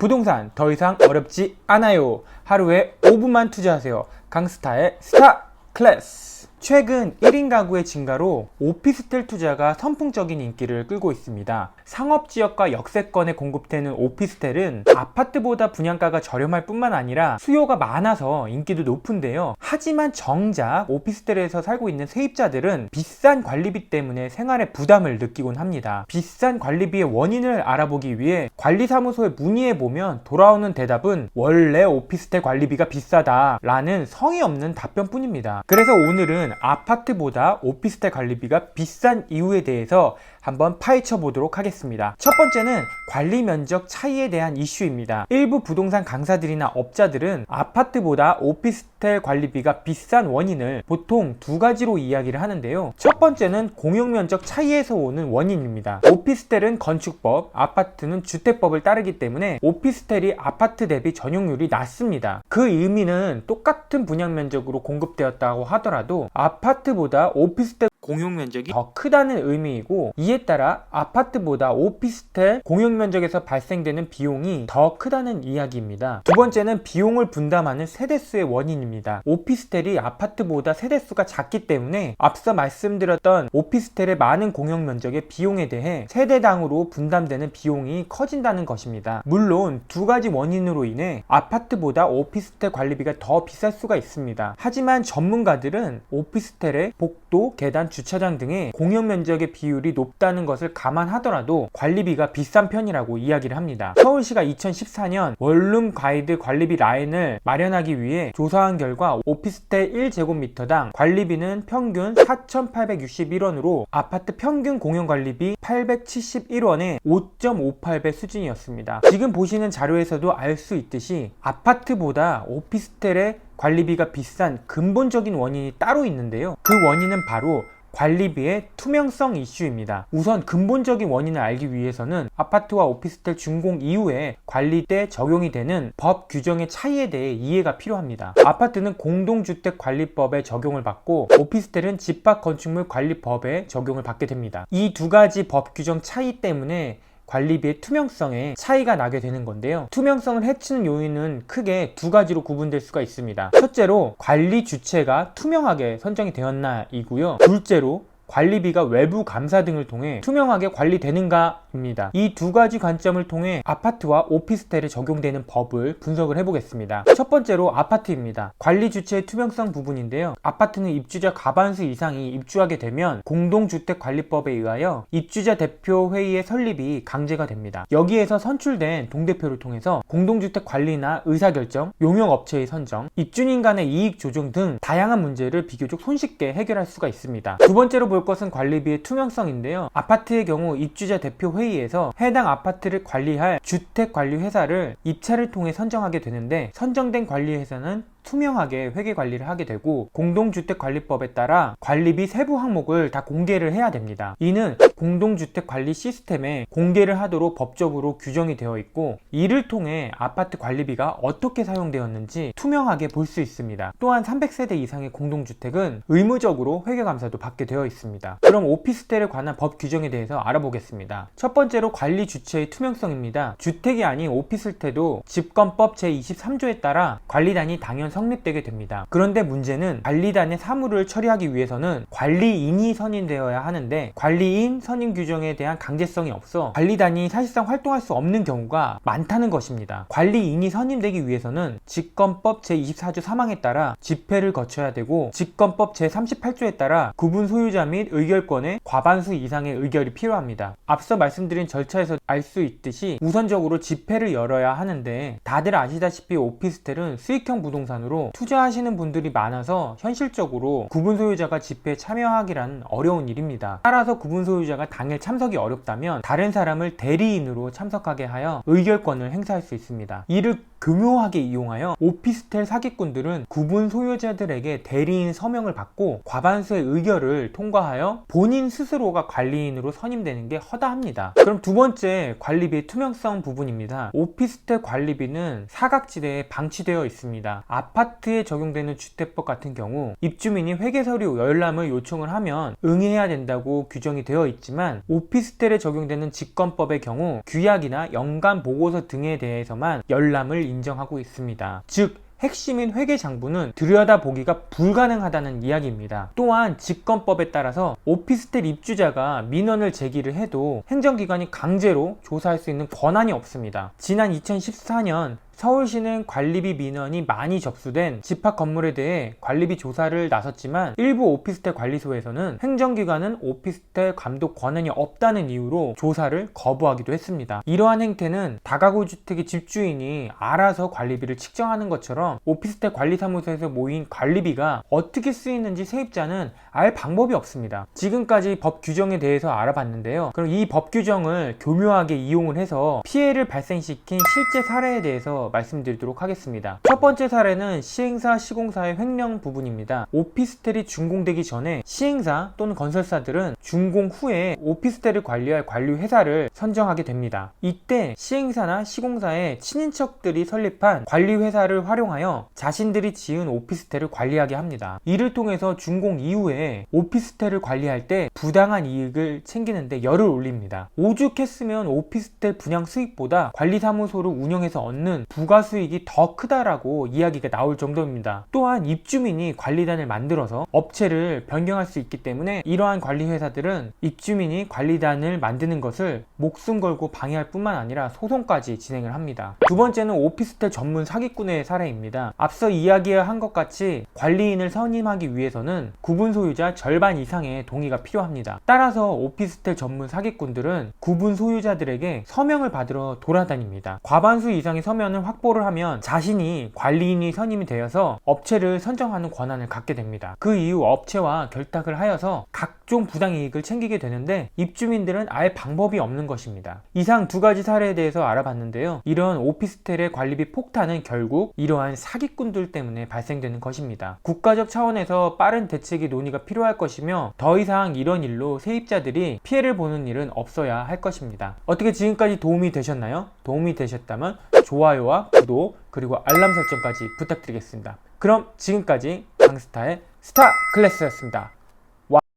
부동산 더 이상 어렵지 않아요. 하루에 5분만 투자하세요. 강스타의 스타 클래스. 최근 1인 가구의 증가로 오피스텔 투자가 선풍적인 인기를 끌고 있습니다. 상업지역과 역세권에 공급되는 오피스텔은 아파트보다 분양가가 저렴할 뿐만 아니라 수요가 많아서 인기도 높은데요. 하지만 정작 오피스텔에서 살고 있는 세입자들은 비싼 관리비 때문에 생활에 부담을 느끼곤 합니다. 비싼 관리비의 원인을 알아보기 위해 관리사무소에 문의해보면 돌아오는 대답은 원래 오피스텔 관리비가 비싸다 라는 성의 없는 답변뿐입니다. 그래서 오늘은 아파트보다 오피스텔 관리비가 비싼 이유에 대해서 한번 파헤쳐 보도록 하겠습니다. 첫 번째는 관리 면적 차이에 대한 이슈입니다. 일부 부동산 강사들이나 업자들은 아파트보다 오피스텔 관리비가 비싼 원인을 보통 두 가지로 이야기를 하는데요. 첫 번째는 공용 면적 차이에서 오는 원인입니다. 오피스텔은 건축법, 아파트는 주택법을 따르기 때문에 오피스텔이 아파트 대비 전용률이 낮습니다. 그 의미는 똑같은 분양 면적으로 공급되었다고 하더라도 아파트보다 오피스텔 공용 면적이 더 크다는 의미이고, 이에 따라 아파트보다 오피스텔 공용 면적에서 발생되는 비용이 더 크다는 이야기입니다. 두 번째는 비용을 분담하는 세대수의 원인입니다. 오피스텔이 아파트보다 세대수가 작기 때문에 앞서 말씀드렸던 오피스텔의 많은 공용 면적의 비용에 대해 세대당으로 분담되는 비용이 커진다는 것입니다. 물론 두 가지 원인으로 인해 아파트보다 오피스텔 관리비가 더 비쌀 수가 있습니다. 하지만 전문가들은 오피스텔의 복도, 계단, 주차장 등의 공용 면적의 비율이 높다는 것을 감안하더라도 관리비가 비싼 편이라고 이야기를 합니다. 서울시가 2014년 원룸 가이드 관리비 라인을 마련하기 위해 조사한 결과 오피스텔 1제곱미터당 관리비는 평균 4,861원으로 아파트 평균 공용 관리비 871원의 5.58배 수준이었습니다. 지금 보시는 자료에서도 알 수 있듯이 아파트보다 오피스텔의 관리비가 비싼 근본적인 원인이 따로 있는데요. 그 원인은 바로 관리비의 투명성 이슈입니다. 우선 근본적인 원인을 알기 위해서는 아파트와 오피스텔 준공 이후에 관리 때 적용이 되는 법 규정의 차이에 대해 이해가 필요합니다. 아파트는 공동주택관리법에 적용을 받고 오피스텔은 집합건축물관리법에 적용을 받게 됩니다. 이 두 가지 법 규정 차이 때문에 관리비의 투명성에 차이가 나게 되는 건데요. 투명성을 해치는 요인은 크게 두 가지로 구분될 수가 있습니다. 첫째로 관리 주체가 투명하게 선정이 되었나 이고요. 둘째로 관리비가 외부 감사 등을 통해 투명하게 관리되는가 입니다. 이 두 가지 관점을 통해 아파트와 오피스텔에 적용되는 법을 분석을 해보겠습니다. 첫 번째로 아파트입니다. 관리 주체의 투명성 부분인데요. 아파트는 입주자 과반수 이상이 입주하게 되면 공동주택관리법에 의하여 입주자 대표회의의 설립이 강제가 됩니다. 여기에서 선출된 동대표를 통해서 공동주택 관리나 의사결정, 용역업체의 선정, 입주민 간의 이익 조정 등 다양한 문제를 비교적 손쉽게 해결할 수가 있습니다. 두 번째로 볼 것은 관리비의 투명성인데요. 아파트의 경우 입주자 대표 회의에서 해당 아파트를 관리할 주택관리회사를 입찰을 통해 선정하게 되는데, 선정된 관리회사는 투명하게 회계 관리를 하게 되고 공동주택관리법에 따라 관리비 세부 항목을 다 공개를 해야 됩니다. 이는 공동주택관리 시스템에 공개를 하도록 법적으로 규정이 되어 있고, 이를 통해 아파트 관리비가 어떻게 사용되었는지 투명하게 볼 수 있습니다. 또한 300세대 이상의 공동주택은 의무적으로 회계감사도 받게 되어 있습니다. 그럼 오피스텔에 관한 법 규정에 대해서 알아보겠습니다. 첫 번째로 관리 주체의 투명성입니다. 주택이 아닌 오피스텔도 집권법 제23조에 따라 관리단이 당연 성립되게 됩니다. 그런데 문제는 관리단의 사무를 처리하기 위해서는 관리인이 선임되어야 하는데, 관리인 선임 규정에 대한 강제성이 없어 관리단이 사실상 활동할 수 없는 경우가 많다는 것입니다. 관리인이 선임되기 위해서는 직권법 제24조 3항에 따라 집회를 거쳐야 되고, 직권법 제38조에 따라 구분 소유자 및 의결권의 과반수 이상의 의결이 필요합니다. 앞서 말씀드린 절차에서 알 수 있듯이 우선적으로 집회를 열어야 하는데, 다들 아시다시피 오피스텔은 수익형 부동산 으로 투자하시는 분들이 많아서 현실적으로 구분 소유자가 집회에 참여하기란 어려운 일입니다. 따라서 구분 소유자가 당일 참석이 어렵다면 다른 사람을 대리인으로 참석하게 하여 의결권을 행사할 수 있습니다. 이를 교묘하게 이용하여 오피스텔 사기꾼들은 구분 소유자들에게 대리인 서명을 받고 과반수의 의결을 통과하여 본인 스스로가 관리인으로 선임되는 게 허다합니다. 그럼 두 번째 관리비의 투명성 부분입니다. 오피스텔 관리비는 사각지대에 방치되어 있습니다. 아파트에 적용되는 주택법 같은 경우 입주민이 회계 서류 열람을 요청을 하면 응해야 된다고 규정이 되어 있지만, 오피스텔에 적용되는 직권법의 경우 규약이나 연간 보고서 등에 대해서만 열람을 인정하고 있습니다. 즉 핵심인 회계장부는 들여다보기가 불가능하다는 이야기입니다. 또한 직권법에 따라서 오피스텔 입주자가 민원을 제기를 해도 행정기관이 강제로 조사할 수 있는 권한이 없습니다. 지난 2014년 서울시는 관리비 민원이 많이 접수된 집합 건물에 대해 관리비 조사를 나섰지만, 일부 오피스텔 관리소에서는 행정기관은 오피스텔 감독 권한이 없다는 이유로 조사를 거부하기도 했습니다. 이러한 행태는 다가구 주택의 집주인이 알아서 관리비를 측정하는 것처럼 오피스텔 관리사무소에서 모인 관리비가 어떻게 쓰이는지 세입자는 알 방법이 없습니다. 지금까지 법 규정에 대해서 알아봤는데요. 그럼 이 법 규정을 교묘하게 이용을 해서 피해를 발생시킨 실제 사례에 대해서 말씀드리도록 하겠습니다. 첫 번째 사례는 시행사, 시공사의 횡령 부분입니다. 오피스텔이 준공되기 전에 시행사 또는 건설사들은 준공 후에 오피스텔을 관리할 관리회사를 선정하게 됩니다. 이때 시행사나 시공사의 친인척들이 설립한 관리회사를 활용하여 자신들이 지은 오피스텔을 관리하게 합니다. 이를 통해서 준공 이후에 오피스텔을 관리할 때 부당한 이익을 챙기는데 열을 올립니다. 오죽했으면 오피스텔 분양 수익보다 관리사무소를 운영해서 얻는 부가 수익이 더 크다라고 이야기가 나올 정도입니다. 또한 입주민이 관리단을 만들어서 업체를 변경할 수 있기 때문에 이러한 관리회사들은 입주민이 관리단을 만드는 것을 목숨 걸고 방해할 뿐만 아니라 소송까지 진행을 합니다. 두 번째는 오피스텔 전문 사기꾼의 사례입니다. 앞서 이야기한 것 같이 관리인을 선임하기 위해서는 구분 소유자 절반 이상의 동의가 필요합니다. 따라서 오피스텔 전문 사기꾼들은 구분 소유자들에게 서명을 받으러 돌아다닙니다. 과반수 이상의 서면을 확보를 하면 자신이 관리인이 선임이 되어서 업체를 선정하는 권한을 갖게 됩니다. 그 이후 업체와 결탁을 하여서 각종 부당이익을 챙기게 되는데, 입주민들은 알 방법이 없는 것입니다. 이상 두 가지 사례에 대해서 알아봤는데요. 이런 오피스텔의 관리비 폭탄은 결국 이러한 사기꾼들 때문에 발생되는 것입니다. 국가적 차원에서 빠른 대책이 논의가 필요할 것이며, 더 이상 이런 일로 세입자들이 피해를 보는 일은 없어야 할 것입니다. 어떻게 지금까지 도움이 되셨나요? 도움이 되셨다면 좋아요와 구독, 그리고 알람 설정까지 부탁드리겠습니다. 그럼 지금까지 강스타의 스타 클래스였습니다.